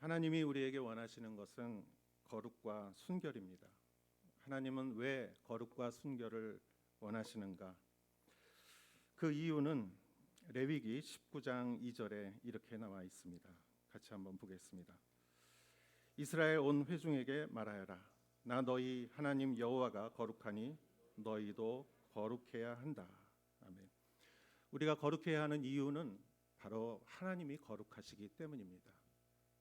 하나님이 우리에게 원하시는 것은 거룩과 순결입니다. 하나님은 왜 거룩과 순결을 원하시는가? 그 이유는 레위기 19장 2절에 이렇게 나와 있습니다. 같이 한번 보겠습니다. 이스라엘 온 회중에게 말하여라. 나 너희 하나님 여호와가 거룩하니 너희도 거룩해야 한다. 아멘. 우리가 거룩해야 하는 이유는 바로 하나님이 거룩하시기 때문입니다.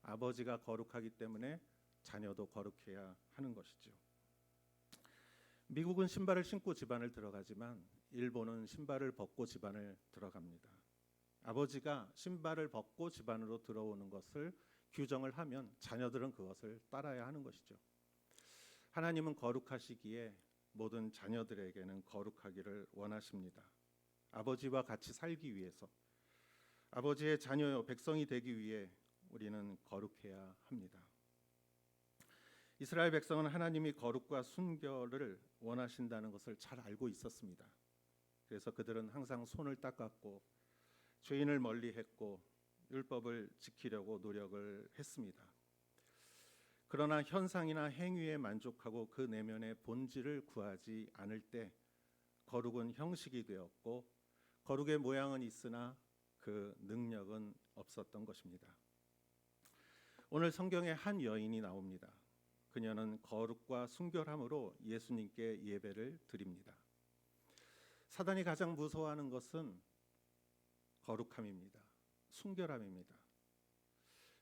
아버지가 거룩하기 때문에 자녀도 거룩해야 하는 것이죠. 미국은 신발을 신고 집안을 들어가지만 일본은 신발을 벗고 집안을 들어갑니다. 아버지가 신발을 벗고 집안으로 들어오는 것을 규정을 하면 자녀들은 그것을 따라야 하는 것이죠. 하나님은 거룩하시기에 모든 자녀들에게는 거룩하기를 원하십니다. 아버지와 같이 살기 위해서, 아버지의 자녀요 백성이 되기 위해 우리는 거룩해야 합니다. 이스라엘 백성은 하나님이 거룩과 순결을 원하신다는 것을 잘 알고 있었습니다. 그래서 그들은 항상 손을 닦았고 죄인을 멀리했고 율법을 지키려고 노력을 했습니다. 그러나 현상이나 행위에 만족하고 그 내면의 본질을 구하지 않을 때 거룩은 형식이 되었고 거룩의 모양은 있으나 그 능력은 없었던 것입니다. 오늘 성경에 한 여인이 나옵니다. 그녀는 거룩과 순결함으로 예수님께 예배를 드립니다. 사단이 가장 무서워하는 것은 거룩함입니다. 순결함입니다.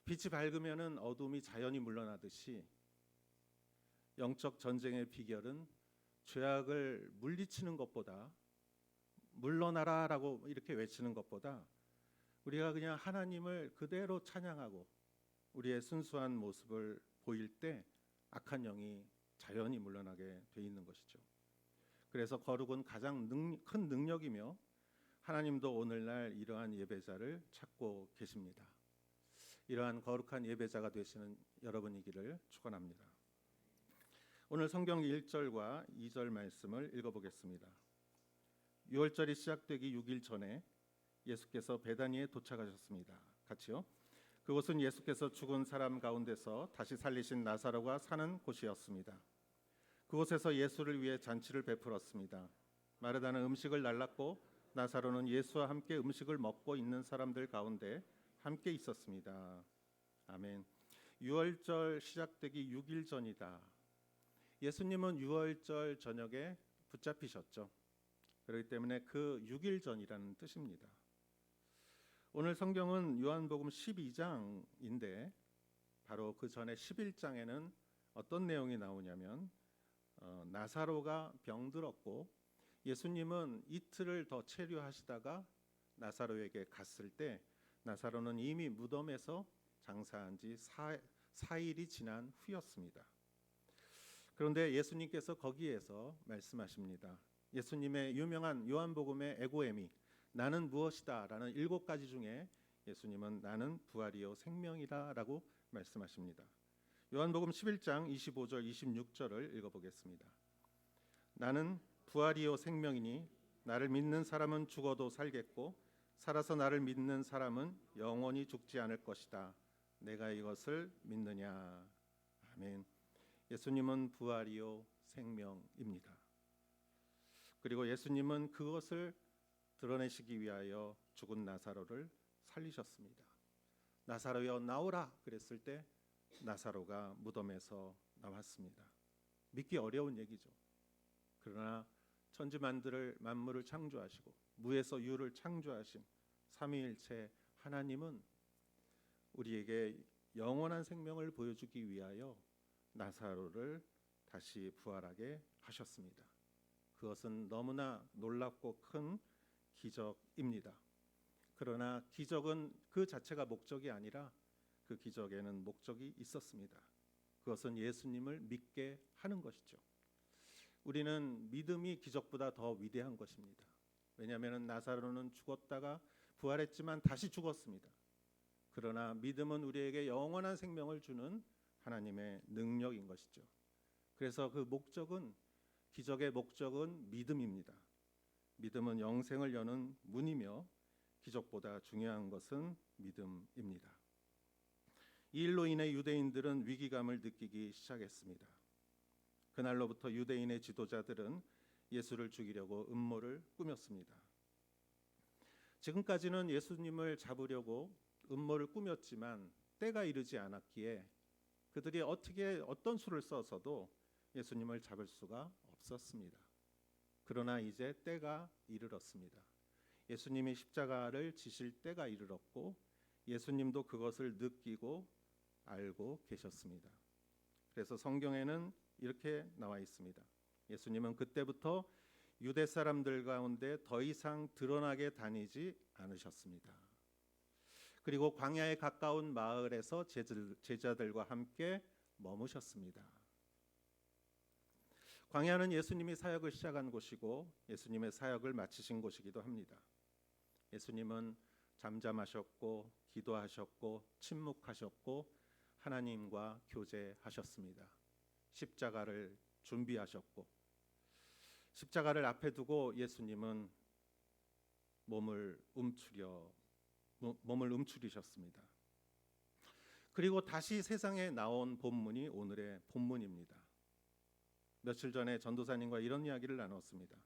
빛이 밝으면은 어둠이 자연히 물러나듯이 영적 전쟁의 비결은 죄악을 물리치는 것보다 물러나라라고 이렇게 외치는 것보다 우리가 그냥 하나님을 그대로 찬양하고 우리의 순수한 모습을 보일 때 악한 영이 자연히 물러나게 돼 있는 것이죠. 그래서 거룩은 가장 큰 능력이며 하나님도 오늘날 이러한 예배자를 찾고 계십니다. 이러한 거룩한 예배자가 되시는 여러분이기를 축원합니다. 오늘 성경 1절과 2절 말씀을 읽어보겠습니다. 6월절이 시작되기 6일 전에 예수께서 베다니에 도착하셨습니다. 같이요. 그곳은 예수께서 죽은 사람 가운데서 다시 살리신 나사로가 사는 곳이었습니다. 그곳에서 예수를 위해 잔치를 베풀었습니다. 마르다는 음식을 날랐고 나사로는 예수와 함께 음식을 먹고 있는 사람들 가운데 함께 있었습니다. 아멘. 6월절 시작되기 6일 전이다. 예수님은 6월절 저녁에 붙잡히셨죠. 그렇기 때문에 그 6일 전이라는 뜻입니다. 오늘 성경은 요한복음 12장인데 바로 그 전에 11장에는 어떤 내용이 나오냐면 나사로가 병들었고 예수님은 이틀을 더 체류하시다가 나사로에게 갔을 때 나사로는 이미 무덤에서 장사한 지 4일이 지난 후였습니다. 그런데 예수님께서 거기에서 말씀하십니다. 예수님의 유명한 요한복음의 에고에미 나는 무엇이다 라는 7가지 중에 예수님은 나는 부활이요 생명이다 라고 말씀하십니다. 요한복음 11장 25절 26절을 읽어보겠습니다. 나는 부활이요 생명이니 나를 믿는 사람은 죽어도 살겠고 살아서 나를 믿는 사람은 영원히 죽지 않을 것이다. 내가 이것을 믿느냐. 아멘. 예수님은 부활이요 생명입니다. 그리고 예수님은 그것을 드러내시기 위하여 죽은 나사로를 살리셨습니다. 나사로여 나오라 그랬을 때 나사로가 무덤에서 나왔습니다. 믿기 어려운 얘기죠. 그러나 천지만물을 창조하시고 무에서 유를 창조하신 삼위일체 하나님은 우리에게 영원한 생명을 보여주기 위하여 나사로를 다시 부활하게 하셨습니다. 그것은 너무나 놀랍고 큰 기적입니다. 그러나 기적은 그 자체가 목적이 아니라 그 기적에는 목적이 있었습니다. 그것은 예수님을 믿게 하는 것이죠. 우리는 믿음이 기적보다 더 위대한 것입니다. 왜냐하면 나사로는 죽었다가 부활했지만 다시 죽었습니다. 그러나 믿음은 우리에게 영원한 생명을 주는 하나님의 능력인 것이죠. 그래서 그 목적은 기적의 목적은 믿음입니다. 믿음은 영생을 여는 문이며 기적보다 중요한 것은 믿음입니다. 이 일로 인해 유대인들은 위기감을 느끼기 시작했습니다. 그날로부터 유대인의 지도자들은 예수를 죽이려고 음모를 꾸몄습니다. 지금까지는 예수님을 잡으려고 음모를 꾸몄지만 때가 이르지 않았기에 그들이 어떤 수를 써서도 예수님을 잡을 수가 없었습니다. 그러나 이제 때가 이르렀습니다. 예수님이 십자가를 지실 때가 이르렀고 예수님도 그것을 느끼고 알고 계셨습니다. 그래서 성경에는 이렇게 나와 있습니다. 예수님은 그때부터 유대 사람들 가운데 더 이상 드러나게 다니지 않으셨습니다. 그리고 광야에 가까운 마을에서 제자들과 함께 머무셨습니다. 광야는 예수님이 사역을 시작한 곳이고 예수님의 사역을 마치신 곳이기도 합니다. 예수님은 잠잠하셨고 기도하셨고 침묵하셨고 하나님과 교제하셨습니다. 십자가를 준비하셨고 십자가를 앞에 두고 예수님은 몸을 움츠리셨습니다. 그리고 다시 세상에 나온 본문이 오늘의 본문입니다. 며칠 전에 전도사님과 이런 이야기를 나눴습니다.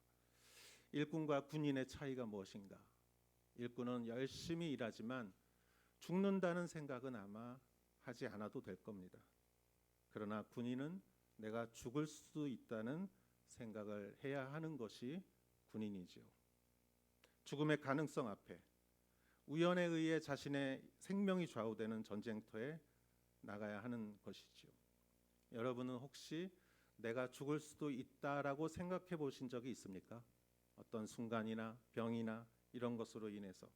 일꾼과 군인의 차이가 무엇인가? 일꾼은 열심히 일하지만 죽는다는 생각은 아마 하지 않아도 될 겁니다. 그러나 군인은 내가 죽을 수 있다는 생각을 해야 하는 것이 군인이지요. 죽음의 가능성 앞에 우연에 의해 자신의 생명이 좌우되는 전쟁터에 나가야 하는 것이지요. 여러분은 혹시 내가 죽을 수도 있다라고 생각해 보신 적이 있습니까? 어떤 순간이나 병이나 이런 것으로 인해서.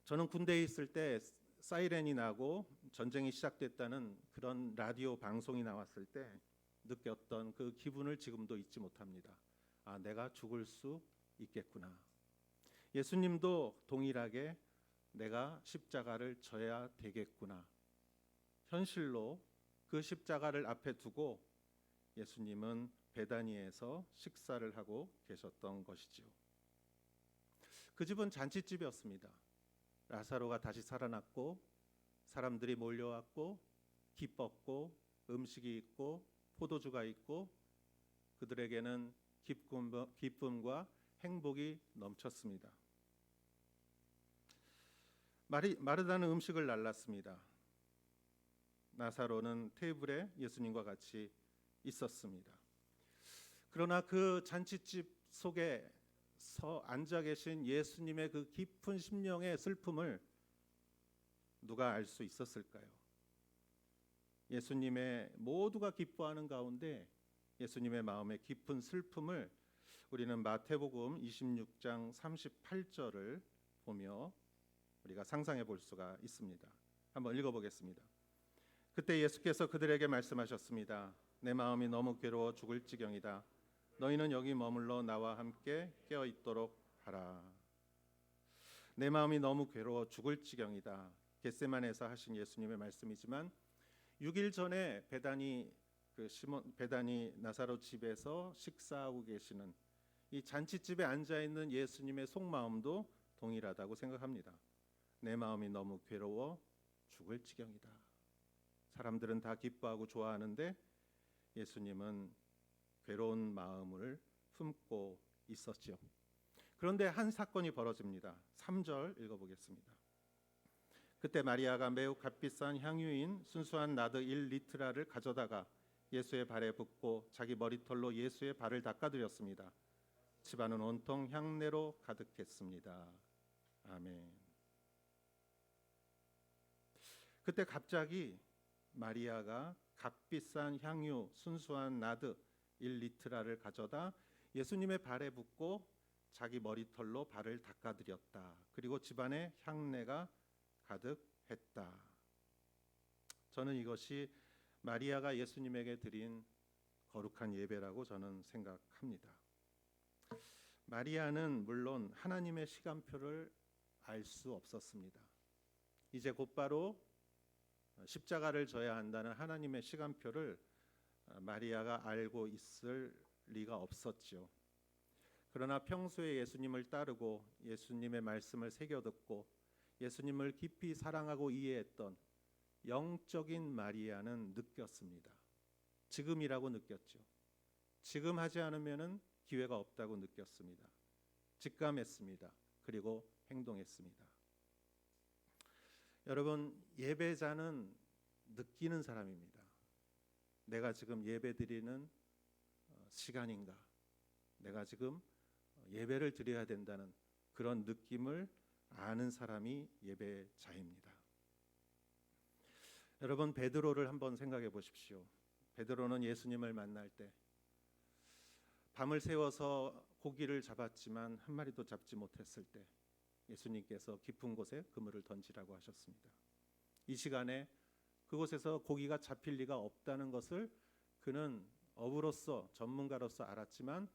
저는 군대에 있을 때 사이렌이 나고 전쟁이 시작됐다는 그런 라디오 방송이 나왔을 때 느꼈던 그 기분을 지금도 잊지 못합니다. 아, 내가 죽을 수 있겠구나. 예수님도 동일하게 내가 십자가를 져야 되겠구나. 현실로 그 십자가를 앞에 두고 예수님은 베다니에서 식사를 하고 계셨던 것이지요. 그 집은 잔치집이었습니다. 라사로가 다시 살아났고 사람들이 몰려왔고 기뻤고 음식이 있고 포도주가 있고 그들에게는 기쁨과 행복이 넘쳤습니다. 마르다는 음식을 날랐습니다. 나사로는 테이블에 예수님과 같이 있었습니다. 그러나 그 잔치집 속에 앉아 계신 예수님의 그 깊은 심령의 슬픔을 누가 알 수 있었을까요? 예수님의 모두가 기뻐하는 가운데 예수님의 마음의 깊은 슬픔을 우리는 마태복음 26장 38절을 보며 우리가 상상해 볼 수가 있습니다. 한번 읽어보겠습니다. 그때 예수께서 그들에게 말씀하셨습니다. 내 마음이 너무 괴로워 죽을 지경이다. 너희는 여기 머물러 나와 함께 깨어 있도록 하라. 내 마음이 너무 괴로워 죽을 지경이다. 겟세마네에서 하신 예수님의 말씀이지만 6일 전에 베다니 나사로 집에서 식사하고 계시는 이 잔치집에 앉아 있는 예수님의 속마음도 동일하다고 생각합니다. 내 마음이 너무 괴로워 죽을 지경이다. 사람들은 다 기뻐하고 좋아하는데 예수님은 괴로운 마음을 품고 있었지요. 그런데 한 사건이 벌어집니다. 3절 읽어보겠습니다. 그때 마리아가 매우 값비싼 향유인 순수한 나드 1리트라를 가져다가 예수의 발에 붓고 자기 머리털로 예수의 발을 닦아드렸습니다. 집안은 온통 향내로 가득했습니다. 아멘. 그때 갑자기 마리아가 값비싼 향유 순수한 나드 1리트라를 가져다 예수님의 발에 붓고 자기 머리털로 발을 닦아드렸다. 그리고 집안에 향내가 가득했다. 저는 이것이 마리아가 예수님에게 드린 거룩한 예배라고 저는 생각합니다. 마리아는 물론 하나님의 시간표를 알 수 없었습니다. 이제 곧바로 십자가를 져야 한다는 하나님의 시간표를 마리아가 알고 있을 리가 없었죠. 그러나 평소에 예수님을 따르고 예수님의 말씀을 새겨 듣고 예수님을 깊이 사랑하고 이해했던 영적인 마리아는 느꼈습니다. 지금이라고 느꼈죠. 지금 하지 않으면은 기회가 없다고 느꼈습니다. 직감했습니다. 그리고 행동했습니다. 여러분, 예배자는 느끼는 사람입니다. 내가 지금 예배드리는 시간인가? 내가 지금 예배를 드려야 된다는 그런 느낌을 아는 사람이 예배자입니다. 여러분, 베드로를 한번 생각해 보십시오. 베드로는 예수님을 만날 때 밤을 새워서 고기를 잡았지만 한 마리도 잡지 못했을 때 예수님께서 깊은 곳에 그물을 던지라고 하셨습니다. 이 시간에 그곳에서 고기가 잡힐 리가 없다는 것을 그는 어부로서 전문가로서 알았지만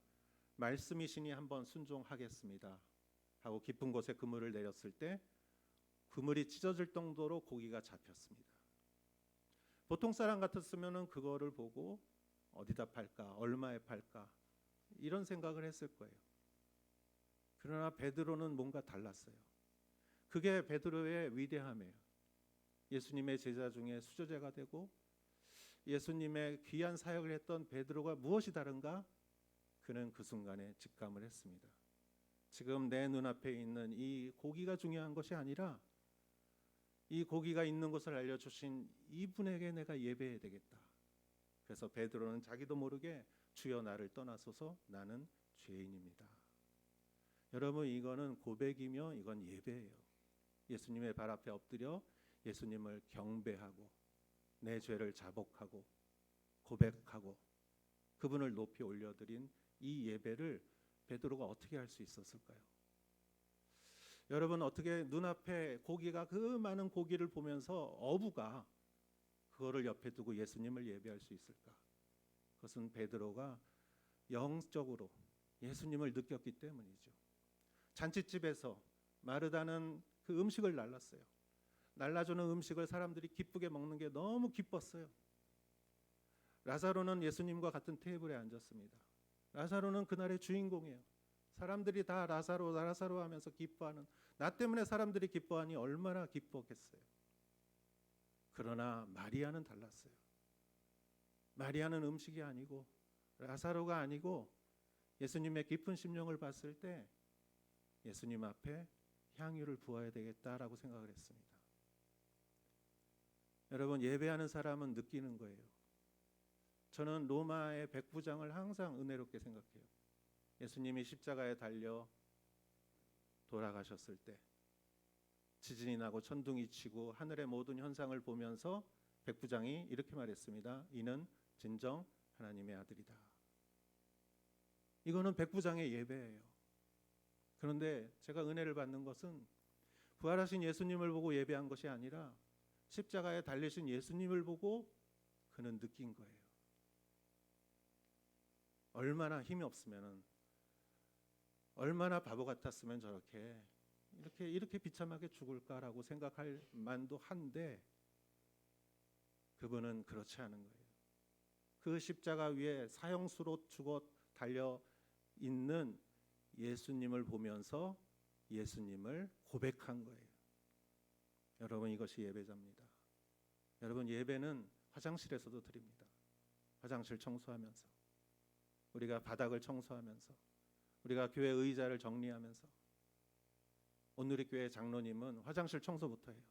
말씀이시니 한번 순종하겠습니다 하고 깊은 곳에 그물을 내렸을 때 그물이 찢어질 정도로 고기가 잡혔습니다. 보통 사람 같았으면 그거를 보고 어디다 팔까, 얼마에 팔까 이런 생각을 했을 거예요. 그러나 베드로는 뭔가 달랐어요. 그게 베드로의 위대함이에요. 예수님의 제자 중에 수저자가 되고 예수님의 귀한 사역을 했던 베드로가 무엇이 다른가? 그는 그 순간에 직감을 했습니다. 지금 내 눈앞에 있는 이 고기가 중요한 것이 아니라 이 고기가 있는 곳을 알려주신 이분에게 내가 예배해야 되겠다. 그래서 베드로는 자기도 모르게 주여 나를 떠나소서 나는 죄인입니다. 여러분, 이거는 고백이며 이건 예배예요. 예수님의 발 앞에 엎드려 예수님을 경배하고 내 죄를 자복하고 고백하고 그분을 높이 올려드린 이 예배를 베드로가 어떻게 할 수 있었을까요? 여러분, 어떻게 눈앞에 고기가 그 많은 고기를 보면서 어부가 그거를 옆에 두고 예수님을 예배할 수 있을까? 그것은 베드로가 영적으로 예수님을 느꼈기 때문이죠. 잔치집에서 마르다는 그 음식을 날랐어요. 날라주는 음식을 사람들이 기쁘게 먹는 게 너무 기뻤어요. 라사로는 예수님과 같은 테이블에 앉았습니다. 라사로는 그날의 주인공이에요. 사람들이 다 라사로 라사로 하면서 기뻐하는, 나 때문에 사람들이 기뻐하니 얼마나 기뻤겠어요. 그러나 마리아는 달랐어요. 마리아는 음식이 아니고 라사로가 아니고 예수님의 깊은 심령을 봤을 때 예수님 앞에 향유를 부어야 되겠다라고 생각을 했습니다. 여러분, 예배하는 사람은 느끼는 거예요. 저는 로마의 백부장을 항상 은혜롭게 생각해요. 예수님이 십자가에 달려 돌아가셨을 때 지진이 나고 천둥이 치고 하늘의 모든 현상을 보면서 백부장이 이렇게 말했습니다. 이는 진정 하나님의 아들이다. 이거는 백부장의 예배예요. 그런데 제가 은혜를 받는 것은 부활하신 예수님을 보고 예배한 것이 아니라 십자가에 달리신 예수님을 보고 그는 느낀 거예요. 얼마나 힘이 없으면은, 얼마나 바보 같았으면 저렇게 이렇게 비참하게 죽을까라고 생각할 만도 한데 그분은 그렇지 않은 거예요. 그 십자가 위에 사형수로 죽어 달려 있는 예수님을 보면서 예수님을 고백한 거예요. 여러분, 이것이 예배자입니다. 여러분, 예배는 화장실에서도 드립니다. 화장실 청소하면서, 우리가 바닥을 청소하면서, 우리가 교회 의자를 정리하면서. 온누리교회 장로님은 화장실 청소부터 해요.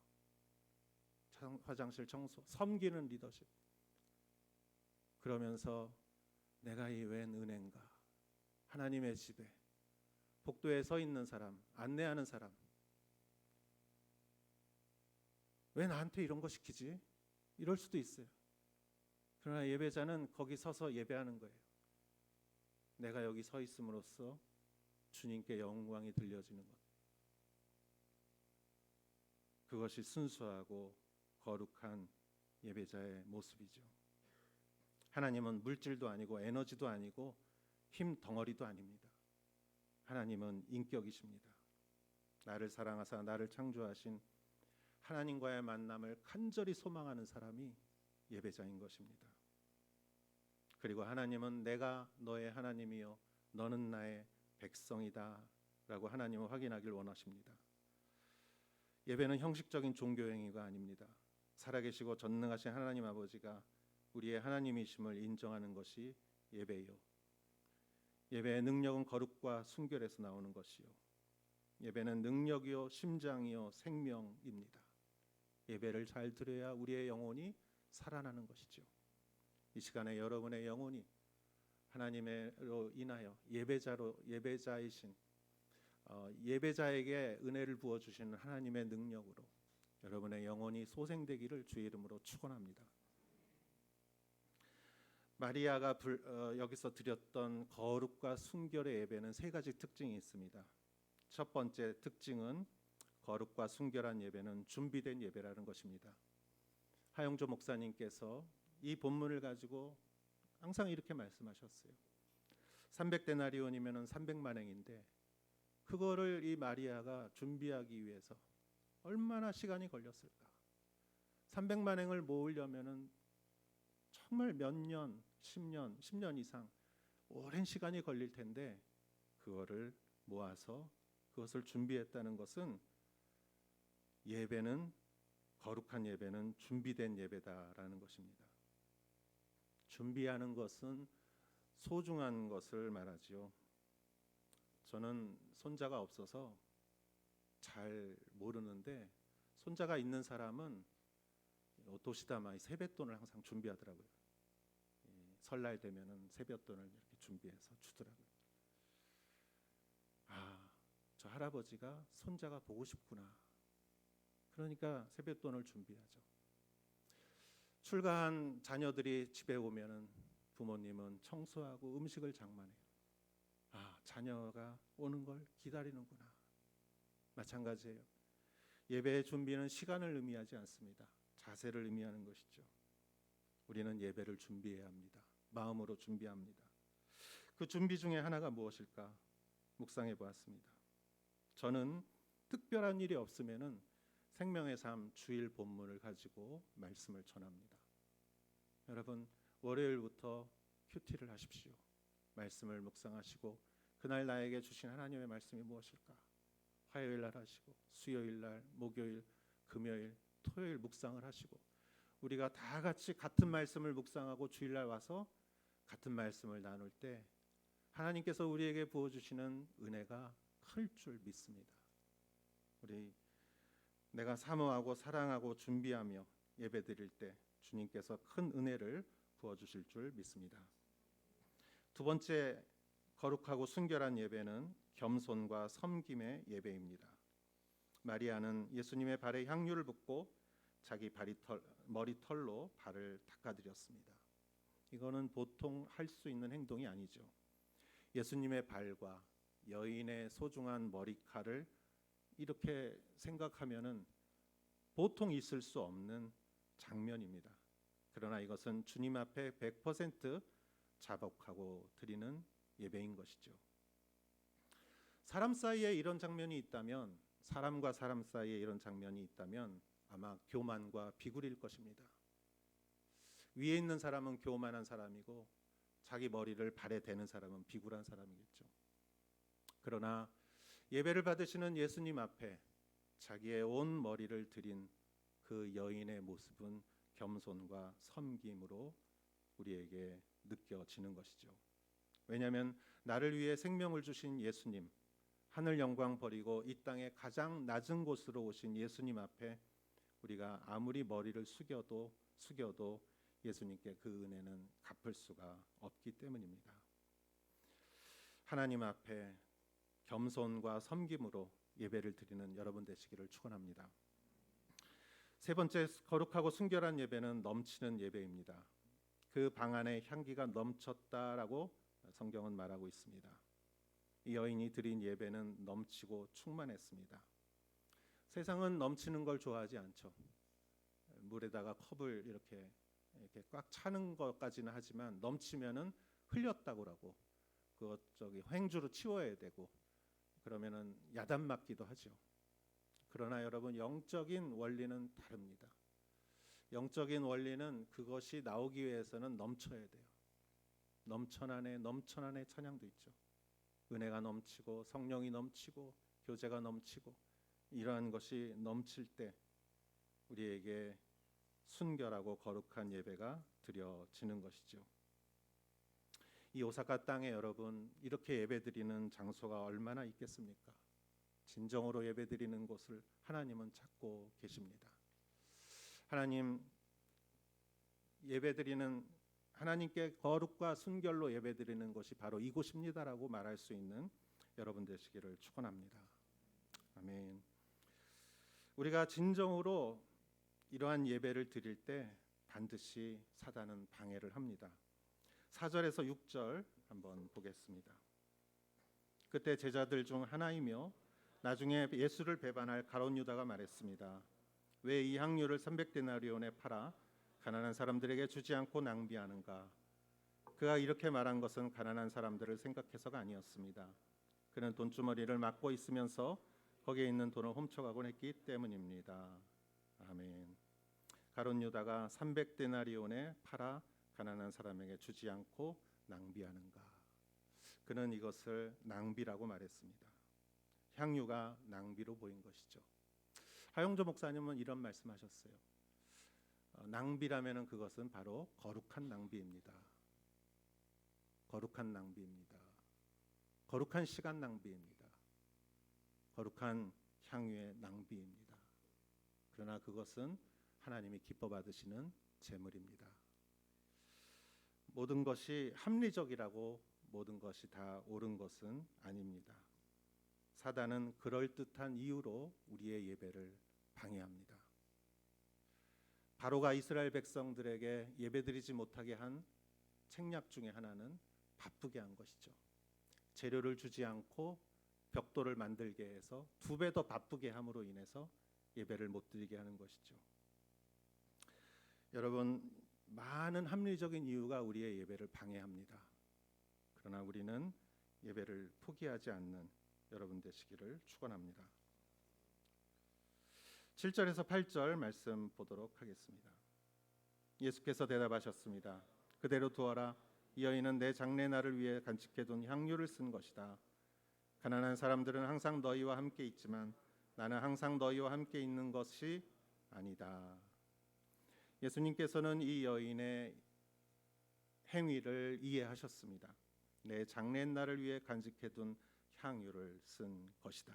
화장실 청소, 섬기는 리더십. 그러면서 내가 이 웬 은혜인가, 하나님의 집에 복도에 서 있는 사람, 안내하는 사람, 왜 나한테 이런 거 시키지? 이럴 수도 있어요. 그러나 예배자는 거기 서서 예배하는 거예요. 내가 여기 서 있음으로써 주님께 영광이 들려지는 것. 그것이 순수하고 거룩한 예배자의 모습이죠. 하나님은 물질도 아니고 에너지도 아니고 힘 덩어리도 아닙니다. 하나님은 인격이십니다. 나를 사랑하사 나를 창조하신 하나님과의 만남을 간절히 소망하는 사람이 예배자인 것입니다. 그리고 하나님은 내가 너의 하나님이요 너는 나의 백성이다 라고 하나님은 확인하길 원하십니다. 예배는 형식적인 종교 행위가 아닙니다. 살아계시고 전능하신 하나님 아버지가 우리의 하나님이심을 인정하는 것이 예배요. 예배의 능력은 거룩과 순결에서 나오는 것이요. 예배는 능력이요, 심장이요, 생명입니다. 예배를 잘 드려야 우리의 영혼이 살아나는 것이죠. 이 시간에 여러분의 영혼이 하나님으로 인하여 예배자이신 예배자에게 은혜를 부어 주시는 하나님의 능력으로 여러분의 영혼이 소생되기를 주의 이름으로 축원합니다. 마리아가 여기서 드렸던 거룩과 순결의 예배는 세 가지 특징이 있습니다. 첫 번째 특징은 거룩과 순결한 예배는 준비된 예배라는 것입니다. 하영조 목사님께서 이 본문을 가지고 항상 이렇게 말씀하셨어요. 300데나리온이면 300만행인데 그거를 이 마리아가 준비하기 위해서 얼마나 시간이 걸렸을까? 300만행을 모으려면은 정말 몇 년, 10년 이상 오랜 시간이 걸릴 텐데 그거를 모아서 그것을 준비했다는 것은 예배는 거룩한 예배는 준비된 예배다라는 것입니다. 준비하는 것은 소중한 것을 말하지요. 저는 손자가 없어서 잘 모르는데 손자가 있는 사람은 도시다마이 세뱃돈을 항상 준비하더라고요. 설날 되면은 세뱃돈을 이렇게 준비해서 주더라고요. 아, 저 할아버지가 손자가 보고 싶구나. 그러니까 세뱃돈을 준비하죠. 출가한 자녀들이 집에 오면은 부모님은 청소하고 음식을 장만해요. 아, 자녀가 오는 걸 기다리는구나. 마찬가지예요. 예배의 준비는 시간을 의미하지 않습니다. 자세를 의미하는 것이죠. 우리는 예배를 준비해야 합니다. 마음으로 준비합니다. 그 준비 중에 하나가 무엇일까? 묵상해 보았습니다. 저는 특별한 일이 없으면은 생명의 삶 주일 본문을 가지고 말씀을 전합니다. 여러분, 월요일부터 큐티를 하십시오. 말씀을 묵상하시고 그날 나에게 주신 하나님의 말씀이 무엇일까? 화요일 날 하시고 수요일 날, 목요일, 금요일, 토요일 묵상을 하시고 우리가 다 같이 같은 말씀을 묵상하고 주일날 와서 같은 말씀을 나눌 때 하나님께서 우리에게 부어주시는 은혜가 클 줄 믿습니다. 내가 사모하고 사랑하고 준비하며 예배드릴 때 주님께서 큰 은혜를 부어주실 줄 믿습니다. 두 번째 거룩하고 순결한 예배는 겸손과 섬김의 예배입니다. 마리아는 예수님의 발에 향유를 붓고 자기 머리털로 발을 닦아드렸습니다. 이거는 보통 할 수 있는 행동이 아니죠. 예수님의 발과 여인의 소중한 머리칼을 이렇게 생각하면은 보통 있을 수 없는 장면입니다. 그러나 이것은 주님 앞에 100% 자복하고 드리는 예배인 것이죠. 사람 사이에 이런 장면이 있다면, 사람과 사람 사이에 이런 장면이 있다면 아마 교만과 비굴일 것입니다. 위에 있는 사람은 교만한 사람이고 자기 머리를 발에 대는 사람은 비굴한 사람이겠죠. 그러나 예배를 받으시는 예수님 앞에 자기의 온 머리를 드린 그 여인의 모습은 겸손과 섬김으로 우리에게 느껴지는 것이죠. 왜냐하면 나를 위해 생명을 주신 예수님, 하늘 영광 버리고 이 땅의 가장 낮은 곳으로 오신 예수님 앞에 우리가 아무리 머리를 숙여도 예수님께 그 은혜는 갚을 수가 없기 때문입니다. 하나님 앞에 겸손과 섬김으로 예배를 드리는 여러분 되시기를 축원합니다. 세 번째 거룩하고 순결한 예배는 넘치는 예배입니다. 그 방 안에 향기가 넘쳤다라고 성경은 말하고 있습니다. 이 여인이 드린 예배는 넘치고 충만했습니다. 세상은 넘치는 걸 좋아하지 않죠. 물에다가 컵을 이렇게 꽉 차는 것까지는 하지만 넘치면은 흘렸다고 하고 그것 횡주로 치워야 되고 그러면은 야단 맞기도 하죠. 그러나 여러분, 영적인 원리는 다릅니다. 영적인 원리는 그것이 나오기 위해서는 넘쳐야 돼요. 넘쳐나네 찬양도 있죠. 은혜가 넘치고 성령이 넘치고 교제가 넘치고 이러한 것이 넘칠 때 우리에게 순결하고 거룩한 예배가 드려지는 것이죠. 이 오사카 땅에 여러분 이렇게 예배드리는 장소가 얼마나 있겠습니까? 진정으로 예배드리는 곳을 하나님은 찾고 계십니다. 하나님 예배드리는 하나님께 거룩과 순결로 예배드리는 것이 바로 이곳입니다라고 말할 수 있는 여러분 되시기를 축원합니다. 아멘. 우리가 진정으로 이러한 예배를 드릴 때 반드시 사단은 방해를 합니다. 4절에서 6절 한번 보겠습니다. 그때 제자들 중 하나이며 나중에 예수를 배반할 가룟 유다가 말했습니다. 왜 이 향유를 300데나리온에 팔아 가난한 사람들에게 주지 않고 낭비하는가? 그가 이렇게 말한 것은 가난한 사람들을 생각해서가 아니었습니다. 그는 돈주머니를 막고 있으면서 거기에 있는 돈을 훔쳐가곤 했기 때문입니다. 아멘. 가룟 유다가 300데나리온에 팔아 가난한 사람에게 주지 않고 낭비하는가? 그는 이것을 낭비라고 말했습니다. 향유가 낭비로 보인 것이죠. 하용조 목사님은 이런 말씀하셨어요. 낭비라면은 그것은 바로 거룩한 낭비입니다. 거룩한 낭비입니다. 거룩한 시간 낭비입니다. 거룩한 향유의 낭비입니다. 그러나 그것은 하나님이 기뻐 받으시는 제물입니다. 모든 것이 합리적이라고 모든 것이 다 옳은 것은 아닙니다. 사단은 그럴듯한 이유로 우리의 예배를 방해합니다. 바로가 이스라엘 백성들에게 예배드리지 못하게 한 책략 중에 하나는 바쁘게 한 것이죠. 재료를 주지 않고 벽돌을 만들게 해서 2배 더 바쁘게 함으로 인해서 예배를 못 드리게 하는 것이죠. 여러분, 많은 합리적인 이유가 우리의 예배를 방해합니다. 그러나 우리는 예배를 포기하지 않는 여러분 되시기를 축원합니다. 7절에서 8절 말씀 보도록 하겠습니다. 예수께서 대답하셨습니다. 그대로 두어라. 이 여인은 내 장례날을 위해 간직해둔 향유를 쓴 것이다. 가난한 사람들은 항상 너희와 함께 있지만 나는 항상 너희와 함께 있는 것이 아니다. 예수님께서는 이 여인의 행위를 이해하셨습니다. 내 장례날을 위해 간직해둔 향유를 쓴 것이다.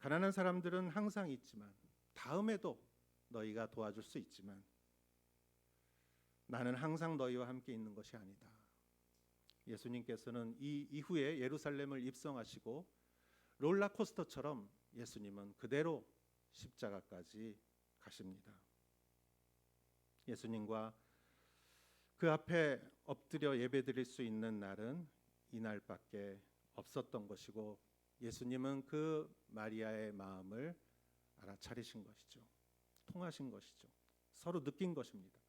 가난한 사람들은 항상 있지만 다음에도 너희가 도와줄 수 있지만 나는 항상 너희와 함께 있는 것이 아니다. 예수님께서는 이 이후에 예루살렘을 입성하시고 롤러코스터처럼 예수님은 그대로 십자가까지 가십니다. 예수님과 그 앞에 엎드려 예배드릴 수 있는 날은 이날밖에 없었던 것이고 예수님은 그 마리아의 마음을 알아차리신 것이죠. 통하신 것이죠. 서로 느낀 것입니다.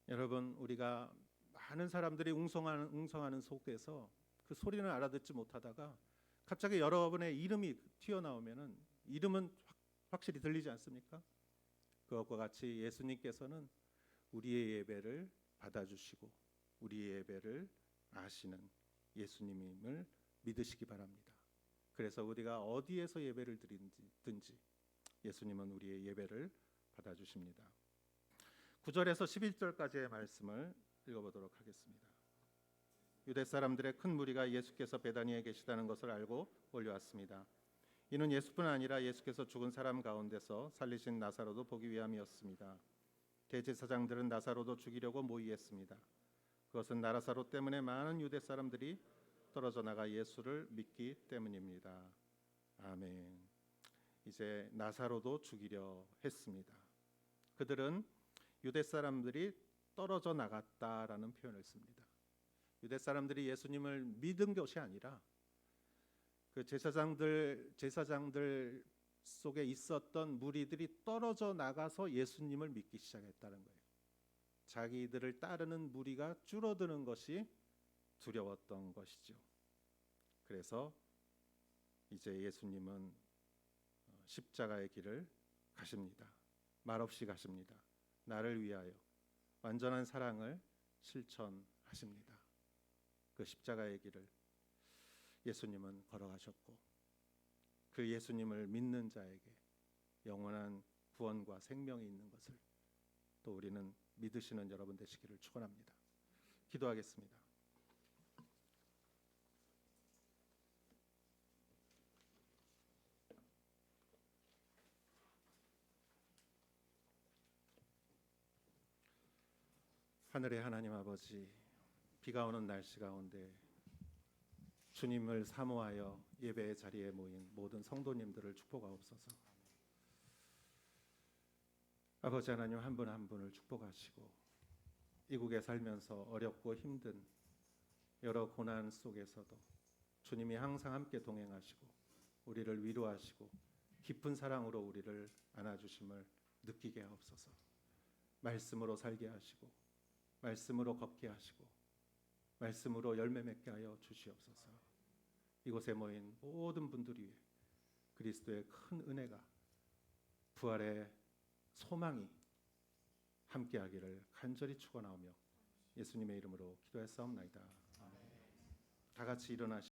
여러분, 우리가 많은 사람들이 웅성하는 속에서 그 소리는 알아듣지 못하다가 갑자기 여러분의 이름이 튀어나오면은 이름은 확실히 들리지 않습니까? 그것과 같이 예수님께서는 우리의 예배를 받아주시고 우리의 예배를 아시는 예수님임을 믿으시기 바랍니다. 그래서 우리가 어디에서 예배를 드리든지 예수님은 우리의 예배를 받아주십니다. 9절에서 11절까지의 말씀을 읽어보도록 하겠습니다. 유대 사람들의 큰 무리가 예수께서 베다니에 계시다는 것을 알고 몰려왔습니다. 이는 예수뿐 아니라 예수께서 죽은 사람 가운데서 살리신 나사로도 보기 위함이었습니다. 대제사장들은 나사로도 죽이려고 모의했습니다. 그것은 나사로 때문에 많은 유대 사람들이 떨어져 나가 예수를 믿기 때문입니다. 아멘. 이제 나사로도 죽이려 했습니다. 그들은 유대 사람들이 떨어져 나갔다라는 표현을 씁니다. 유대 사람들이 예수님을 믿은 것이 아니라 그 제사장들 속에 있었던 무리들이 떨어져 나가서 예수님을 믿기 시작했다는 거예요. 자기들을 따르는 무리가 줄어드는 것이 두려웠던 것이죠. 그래서 이제 예수님은 십자가의 길을 가십니다. 말없이 가십니다. 나를 위하여 완전한 사랑을 실천하십니다. 그 십자가의 길을 예수님은 걸어가셨고 그 예수님을 믿는 자에게 영원한 구원과 생명이 있는 것을 또 우리는 믿으시는 여러분 되시기를 축원합니다. 기도하겠습니다. 하늘의 하나님 아버지, 비가 오는 날씨 가운데 주님을 사모하여 예배의 자리에 모인 모든 성도님들을 축복하옵소서. 아버지 하나님, 한 분 한 분을 축복하시고 이국에 살면서 어렵고 힘든 여러 고난 속에서도 주님이 항상 함께 동행하시고 우리를 위로하시고 깊은 사랑으로 우리를 안아주심을 느끼게 하옵소서. 말씀으로 살게 하시고 말씀으로 걷게 하시고 말씀으로 열매 맺게 하여 주시옵소서. 이곳에 모인 모든 분들 위해 그리스도의 큰 은혜가, 부활의 소망이 함께하기를 간절히 축원하오며 예수님의 이름으로 기도했사옵나이다. 다 같이 일어나시